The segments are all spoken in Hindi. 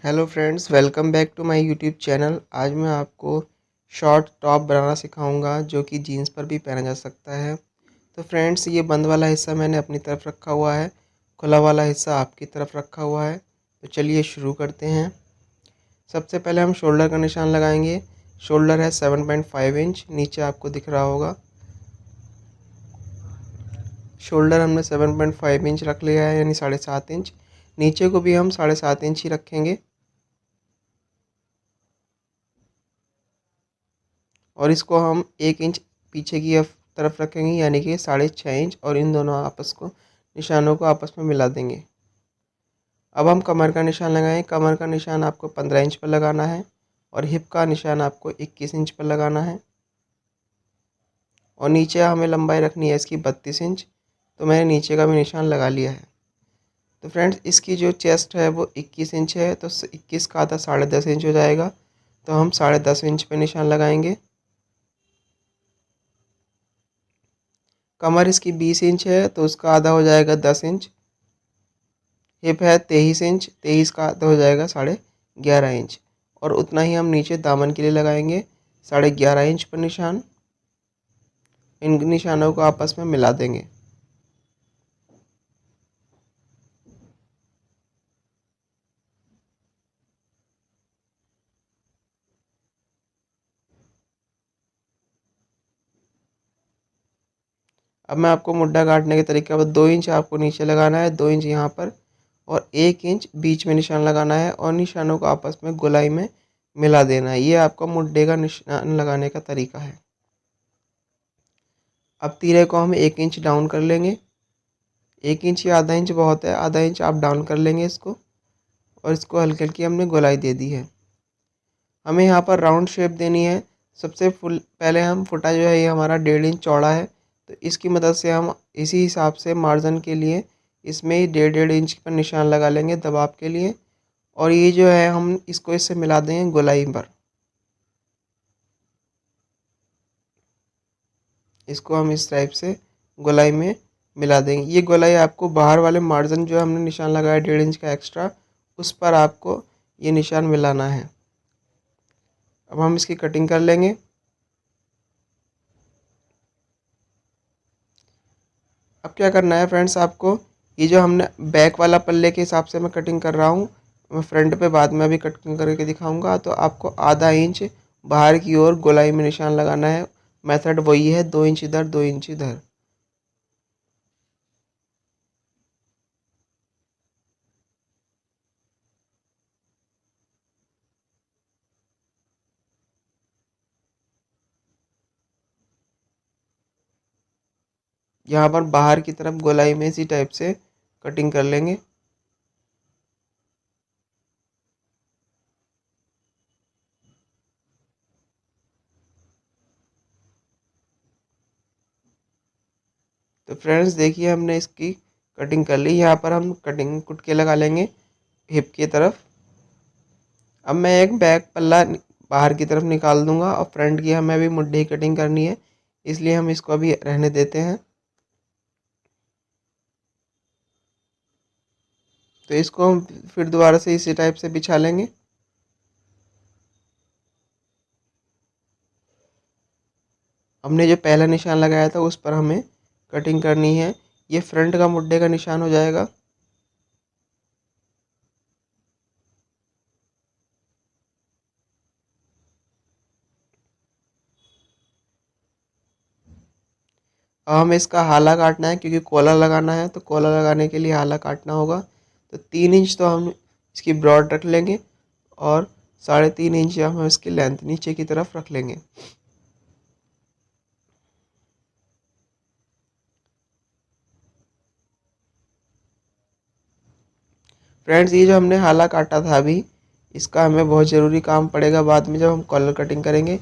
Hello friends, welcome back to my YouTube channel. आज मैं आपको शॉर्ट टॉप बनाना सिखाऊंगा जो कि जीन्स पर भी पहना जा सकता है। तो फ्रेंड्स, ये बंद वाला हिस्सा मैंने अपनी तरफ रखा हुआ है, खुला वाला हिस्सा आपकी तरफ रखा हुआ है। तो चलिए शुरू करते हैं। सबसे पहले हम शोल्डर का निशान लगाएंगे। शोल्डर है 7.5 इंच, नीचे आपको दिख रहा होगा। शोल्डर हमने 7.5 इंच रख लिया है, यानी 7.5 इंच। नीचे को भी हम 7.5 इंच ही रखेंगे और इसको हम 1 इंच पीछे की तरफ रखेंगे, यानी कि 6.5 इंच, और इन दोनों निशानों को आपस में मिला देंगे। अब हम कमर का निशान लगाएं। कमर का निशान आपको 15 इंच पर लगाना है और हिप का निशान आपको 21 इंच पर लगाना है। और नीचे हमें लंबाई रखनी है इसकी 32 इंच। तो मैंने नीचे का भी निशान लगा लिया है। तो फ्रेंड्स, इसकी जो चेस्ट है वो 21 इंच है, तो 21 का आधा 10.5 इंच हो जाएगा। तो हम 10.5 इंच पे निशान लगाएंगे। कमर इसकी 20 इंच है, तो उसका आधा हो जाएगा 10 इंच। हिप है 23 इंच, 23 का आधा हो जाएगा 11.5 इंच। और उतना ही हम नीचे दामन के लिए लगाएंगे, 11.5 इंच पर निशान। इन निशानों को आपस में मिला देंगे। अब मैं आपको मुड्ढा काटने के तरीके बता। 2 इंच आपको नीचे लगाना है, 2 इंच यहाँ पर, और 1 इंच बीच में निशान लगाना है और निशानों को आपस में गोलाई में मिला देना है। ये आपका मुड्ढे का निशान लगाने का तरीका है। अब तीरे को हम 1 इंच डाउन कर लेंगे। 1 इंच या आधा इंच बहुत है, आधा इंच आप डाउन कर लेंगे इसको। और इसको हल्की हल्की हमने गोलाई दे दी है। हमें यहाँ पर राउंड शेप देनी है। सबसे पहले हम फुटा जो है ये हमारा 1.5 इंच चौड़ा है, तो इसकी मदद से हम इसी हिसाब से मार्जिन के लिए इसमें ही 1.5 इंच पर निशान लगा लेंगे दबाव के लिए। और ये जो है हम इसको इससे मिला देंगे गोलाई पर। इसको हम इस टाइप से गोलाई में मिला देंगे। ये गोलाई आपको बाहर वाले मार्जिन जो हमने निशान लगाया 1.5 इंच का एक्स्ट्रा, उस पर आपको ये निशान मिलाना है। अब हम इसकी कटिंग कर लेंगे। अब क्या करना है फ्रेंड्स, आपको ये जो हमने बैक वाला पल्ले के हिसाब से मैं कटिंग कर रहा हूँ, मैं फ्रंट पे बाद में अभी कटिंग करके दिखाऊंगा। तो आपको आधा इंच बाहर की ओर गोलाई में निशान लगाना है। मेथड वही है, 2 इंच इधर 2 इंच इधर। यहाँ पर बाहर की तरफ गोलाई में इसी टाइप से कटिंग कर लेंगे। तो फ्रेंड्स देखिए, हमने इसकी कटिंग कर ली। यहाँ पर हम कटिंग कुटके लगा लेंगे हिप की तरफ। अब मैं एक बैक पल्ला बाहर की तरफ निकाल दूंगा और फ्रंट की हमें अभी मुड्ढे की कटिंग करनी है, इसलिए हम इसको अभी रहने देते हैं। तो इसको हम फिर दोबारा से इसी टाइप से बिछा लेंगे। हमने जो पहला निशान लगाया था उस पर हमें कटिंग करनी है। ये फ्रंट का मुड्ढे का निशान हो जाएगा। अब हमें इसका हाला काटना है, क्योंकि कॉलर लगाना है, तो कॉलर लगाने के लिए हाला काटना होगा। तो 3 इंच तो हम इसकी ब्रॉड रख लेंगे और 3.5 इंच हम इसकी लेंथ नीचे की तरफ रख लेंगे। फ्रेंड्स, ये जो हमने हाला काटा था अभी, इसका हमें बहुत ज़रूरी काम पड़ेगा बाद में जब हम कॉलर कटिंग करेंगे।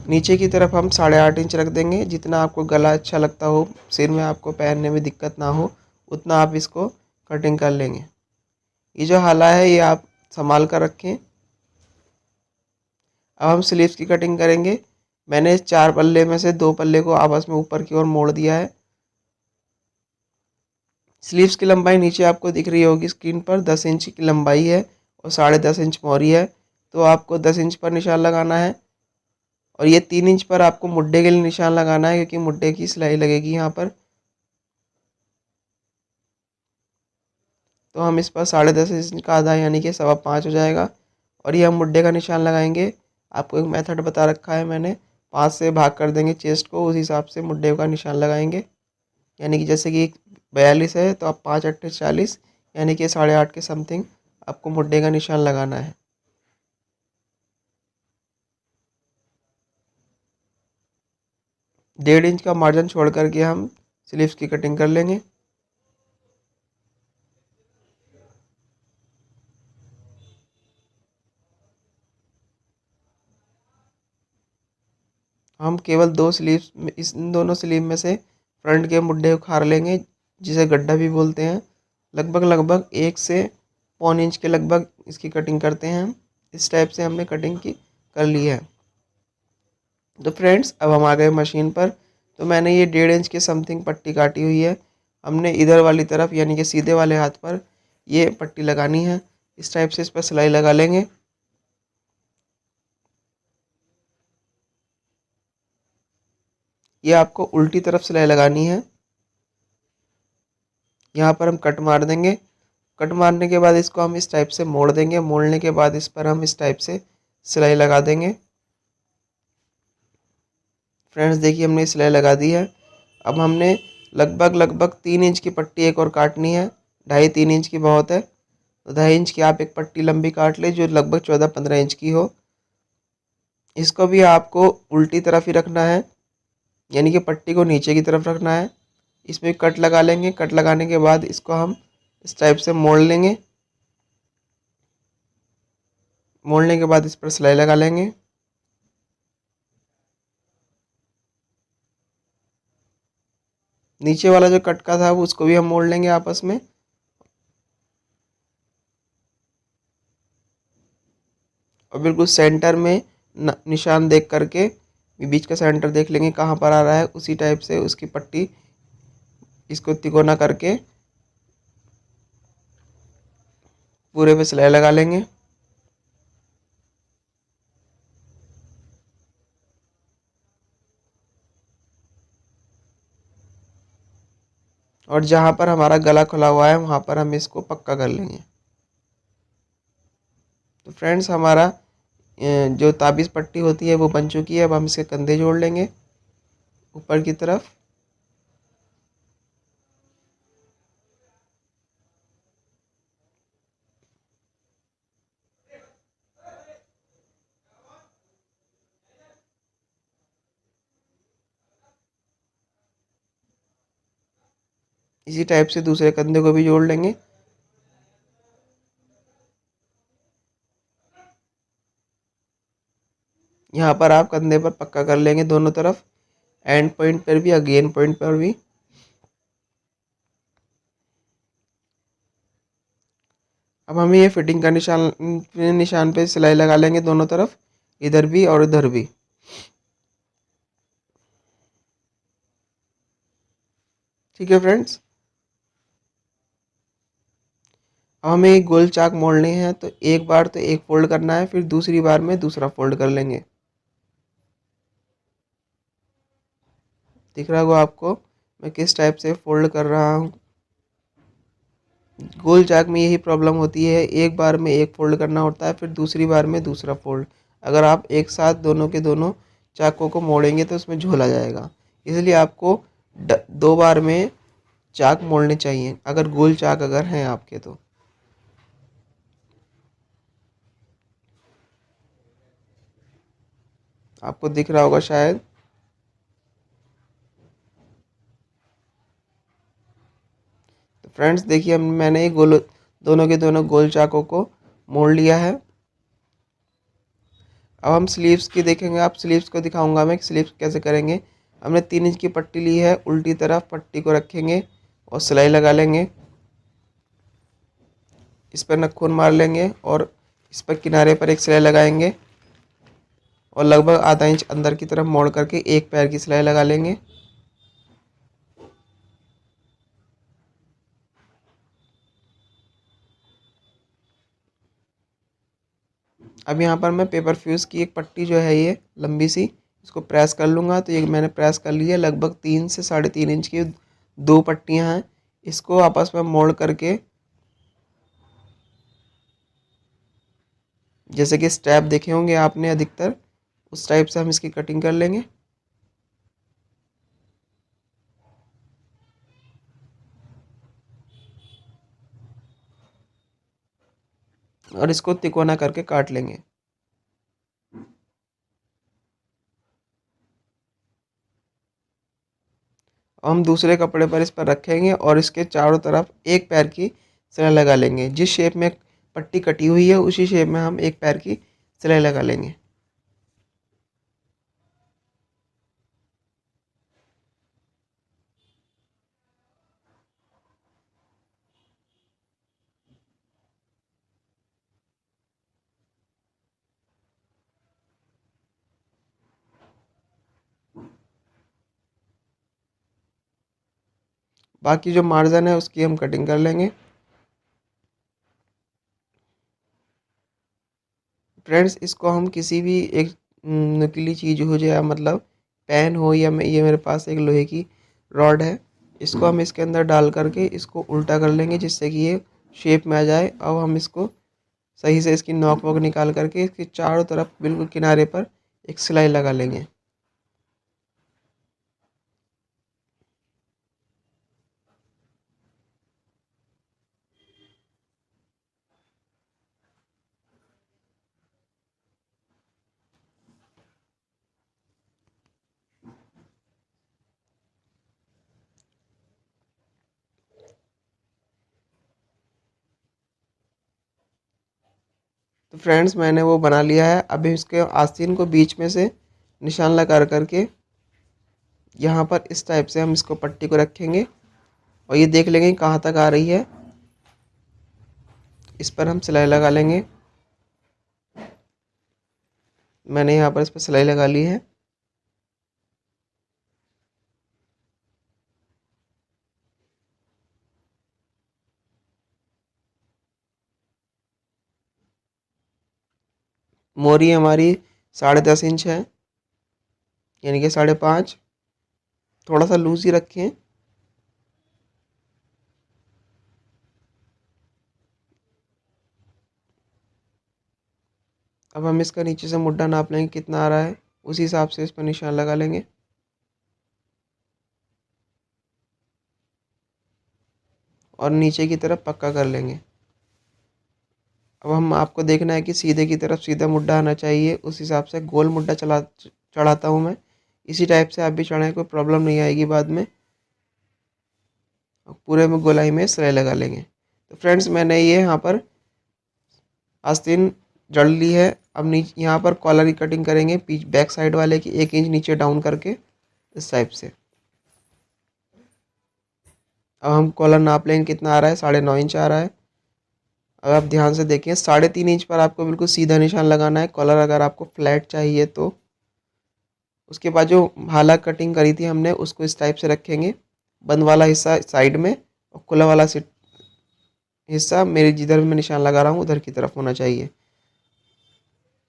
नीचे की तरफ हम 8.5 इंच रख देंगे। जितना आपको गला अच्छा लगता हो, सिर में आपको पहनने में दिक्कत ना हो, उतना आप इसको कटिंग कर लेंगे। ये जो हाला है ये आप संभाल कर रखें। अब हम स्लीव्स की कटिंग करेंगे। मैंने इस 4 पल्ले में से 2 पल्ले को आपस में ऊपर की ओर मोड़ दिया है। स्लीव्स की लंबाई नीचे आपको दिख रही होगी स्क्रीन पर, 10 इंच की लंबाई है। और 10.5 इंच मोहरी है, तो आपको 10 इंच पर निशान लगाना है। और ये 3 इंच पर आपको मुड्ढे के लिए निशान लगाना है, क्योंकि मुड्ढे की सिलाई लगेगी यहाँ पर। तो हम इस पर 10.5 इंच का आधा यानी कि 5.25 हो जाएगा। और ये हम मुड्ढे का निशान लगाएंगे। आपको एक मेथड बता रखा है मैंने, 5 से भाग कर देंगे चेस्ट को, उस हिसाब से मुड्ढे का निशान लगाएंगे। यानी कि जैसे कि 42 है तो आप 5 8 40, यानी कि 8.5 के समथिंग आपको मुड्ढे का निशान लगाना है। डेढ़ इंच का मार्जिन छोड़ करके हम स्लीव्स की कटिंग कर लेंगे। हम केवल 2 स्लीव्स में, इन दोनों स्लीव में से फ्रंट के मुड्ढे उखाड़ लेंगे, जिसे गड्ढा भी बोलते हैं। लगभग लगभग 1 से 1.25 इंच के लगभग इसकी कटिंग करते हैं हम। इस टाइप से हमने कटिंग की कर ली है। तो फ्रेंड्स, अब हम आ गए मशीन पर। तो मैंने ये 1.5 इंच के समथिंग पट्टी काटी हुई है। हमने इधर वाली तरफ यानी कि सीधे वाले हाथ पर ये पट्टी लगानी है। इस टाइप से इस पर सिलाई लगा लेंगे। ये आपको उल्टी तरफ सिलाई लगानी है। यहाँ पर हम कट मार देंगे। कट मारने के बाद इसको हम इस टाइप से मोड़ देंगे। मोड़ने के बाद इस पर हम इस टाइप से सिलाई लगा देंगे। फ्रेंड्स देखिए, हमने सिलाई लगा दी है। अब हमने लगभग लगभग 3 इंच की पट्टी एक और काटनी है। 2.5-3 इंच की बहुत है, तो 2.5 इंच की आप एक पट्टी लंबी काट ले, जो लगभग 14-15 इंच की हो। इसको भी आपको उल्टी तरफ ही रखना है, यानी कि पट्टी को नीचे की तरफ रखना है। इसमें कट लगा लेंगे। कट लगाने के बाद इसको हम इस टाइप से मोड़ लेंगे। मोड़ने के बाद इस पर सिलाई लगा लेंगे। नीचे वाला जो कट का था वो उसको भी हम मोड़ लेंगे आपस में। और बिल्कुल सेंटर में निशान देख करके, बीच का सेंटर देख लेंगे कहाँ पर आ रहा है। उसी टाइप से उसकी पट्टी इसको तिकोना करके पूरे पे सिलाई लगा लेंगे। और जहाँ पर हमारा गला खुला हुआ है वहाँ पर हम इसको पक्का कर लेंगे। तो फ्रेंड्स, हमारा जो ताबीज़ पट्टी होती है वो बन चुकी है। अब हम इसके कंधे जोड़ लेंगे ऊपर की तरफ। इसी टाइप से दूसरे कंधे को भी जोड़ लेंगे। यहाँ पर आप कंधे पर पक्का कर लेंगे दोनों तरफ, एंड पॉइंट पर भी, अगेन पॉइंट पर भी। अब हमें ये फिटिंग का निशान पे सिलाई लगा लेंगे दोनों तरफ, इधर भी और इधर भी। ठीक है फ्रेंड्स, अब हमें एक गोल चाक मोड़ने हैं। तो एक बार तो एक फोल्ड करना है, फिर दूसरी बार में दूसरा फोल्ड कर लेंगे। दिख रहा होगा आपको मैं किस टाइप से फोल्ड कर रहा हूँ। गोल चाक में यही प्रॉब्लम होती है, एक बार में एक फोल्ड करना होता है, फिर दूसरी बार में दूसरा फोल्ड। अगर आप एक साथ दोनों के दोनों चाकों को मोड़ेंगे तो उसमें झोला जाएगा। इसलिए आपको 2 बार में चाक मोड़ने चाहिए, अगर गोल चाक अगर हैं आपके तो। आपको दिख रहा होगा शायद। तो फ्रेंड्स देखिए, मैंने ये दोनों के दोनों गोल चाकों को मोड़ लिया है। अब हम स्लीव्स की देखेंगे। आप स्लीव्स को दिखाऊंगा मैं कि स्लीव्स कैसे करेंगे। हमने 3 इंच की पट्टी ली है, उल्टी तरफ पट्टी को रखेंगे और सिलाई लगा लेंगे। इस पर नखून मार लेंगे और इस पर किनारे पर एक सिलाई लगाएंगे और लगभग आधा इंच अंदर की तरफ मोड़ करके एक पैर की सिलाई लगा लेंगे। अब यहाँ पर मैं पेपर फ्यूज़ की एक पट्टी जो है ये लंबी सी, इसको प्रेस कर लूँगा। तो ये मैंने प्रेस कर लिया। लगभग 3 से 3.5 इंच की 2 पट्टियाँ हैं। इसको आपस में मोड़ करके, जैसे कि स्टेप देखे होंगे आपने अधिकतर, उस टाइप से हम इसकी कटिंग कर लेंगे। और इसको तिकोना करके काट लेंगे। हम दूसरे कपड़े पर इस पर रखेंगे और इसके चारों तरफ एक पैर की सिलाई लगा लेंगे। जिस शेप में पट्टी कटी हुई है उसी शेप में हम एक पैर की सिलाई लगा लेंगे। बाकी जो मार्जिन है उसकी हम कटिंग कर लेंगे। फ्रेंड्स, इसको हम किसी भी एक नुकीली चीज़ हो जाए, मतलब पेन हो, या ये मेरे पास एक लोहे की रॉड है, इसको हम इसके अंदर डाल करके इसको उल्टा कर लेंगे जिससे कि ये शेप में आ जाए। अब हम इसको सही से इसकी नॉक वॉक निकाल करके इसके चारों तरफ बिल्कुल किनारे पर एक सिलाई लगा लेंगे। तो फ्रेंड्स, मैंने वो बना लिया है। अभी इसके आस्तीन को बीच में से निशान लगा करके यहाँ पर इस टाइप से हम इसको पट्टी को रखेंगे और ये देख लेंगे कहाँ तक आ रही है। इस पर हम सिलाई लगा लेंगे। मैंने यहाँ पर इस पर सिलाई लगा ली है। मोरी हमारी 10.5 इंच है, यानी कि 5.5। थोड़ा सा लूज ही रखें। अब हम इसका नीचे से मुड्ढा नाप लेंगे कितना आ रहा है, उसी हिसाब से इस पर निशान लगा लेंगे और नीचे की तरफ पक्का कर लेंगे। अब हम आपको देखना है कि सीधे की तरफ सीधा मुड्ढा आना चाहिए, उस हिसाब से गोल मुड्ढा चढ़ाता हूँ मैं। इसी टाइप से आप भी चढ़ाएं, कोई प्रॉब्लम नहीं आएगी बाद में। पूरे में गोलाई में सिलाई लगा लेंगे। तो फ्रेंड्स, मैंने ये यहाँ पर आस्तीन जड़ ली है। अब नीचे यहाँ पर कॉलर की कटिंग करेंगे, बैक साइड वाले की 1 इंच नीचे डाउन करके इस टाइप से। अब हम कॉलर नाप लेंगे कितना आ रहा है, 9.5 इंच आ रहा है। अब आप ध्यान से देखें, 3.5 इंच पर आपको बिल्कुल सीधा निशान लगाना है कॉलर, अगर आपको फ्लैट चाहिए तो। उसके बाद जो हाला कटिंग करी थी हमने उसको इस टाइप से रखेंगे। बंद वाला हिस्सा साइड में और खुला वाला हिस्सा मेरे जिधर मैं निशान लगा रहा हूँ उधर की तरफ होना चाहिए।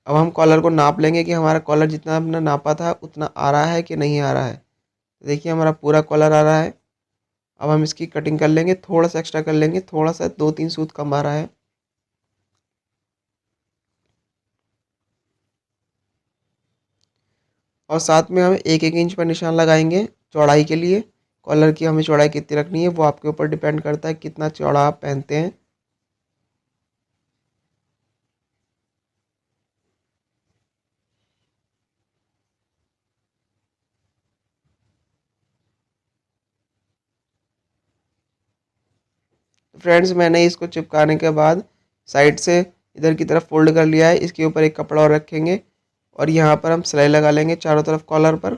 अब हम कॉलर को नाप लेंगे कि हमारा कॉलर जितना हमने नापा था उतना आ रहा है कि नहीं आ रहा है। देखिए, हमारा पूरा कॉलर आ रहा है। अब हम इसकी कटिंग कर लेंगे, थोड़ा सा एक्स्ट्रा कर लेंगे, थोड़ा सा 2-3 सूत कम आ रहा है। और साथ में हम 1-1 इंच पर निशान लगाएंगे चौड़ाई के लिए। कॉलर की हमें चौड़ाई कितनी रखनी है वो आपके ऊपर डिपेंड करता है कितना चौड़ा आप पहनते हैं। फ्रेंड्स, मैंने इसको चिपकाने के बाद साइड से इधर की तरफ फोल्ड कर लिया है। इसके ऊपर एक कपड़ा और रखेंगे और यहाँ पर हम सिलाई लगा लेंगे चारों तरफ कॉलर पर।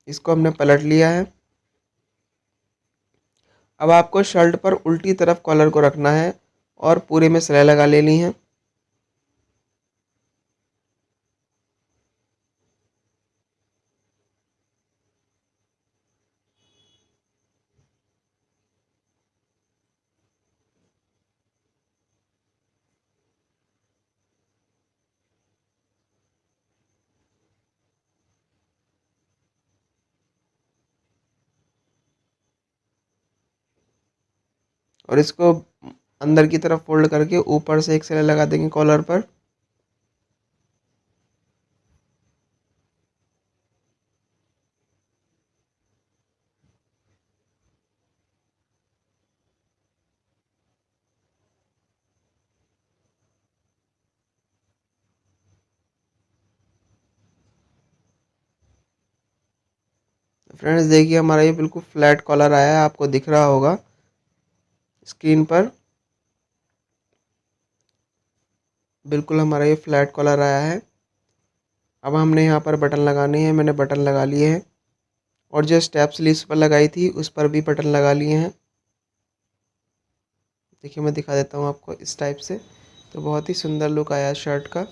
इसको हमने पलट लिया है। अब आपको शर्ट पर उल्टी तरफ कॉलर को रखना है और पूरे में सिलाई लगा ले ली है। और इसको अंदर की तरफ फोल्ड करके ऊपर से एक सिलाई लगा देंगे कॉलर पर। फ्रेंड्स देखिए हमारा ये बिल्कुल फ्लैट कॉलर आया है, आपको दिख रहा होगा स्क्रीन पर। बिल्कुल हमारा ये फ्लैट कॉलर आया है। अब हमने यहाँ पर बटन लगाने हैं, मैंने बटन लगा लिए हैं और जो स्टेप स्लीव्स पर लगाई थी उस पर भी बटन लगा लिए हैं। देखिए मैं दिखा देता हूँ आपको इस टाइप से। तो बहुत ही सुंदर लुक आया है शर्ट का।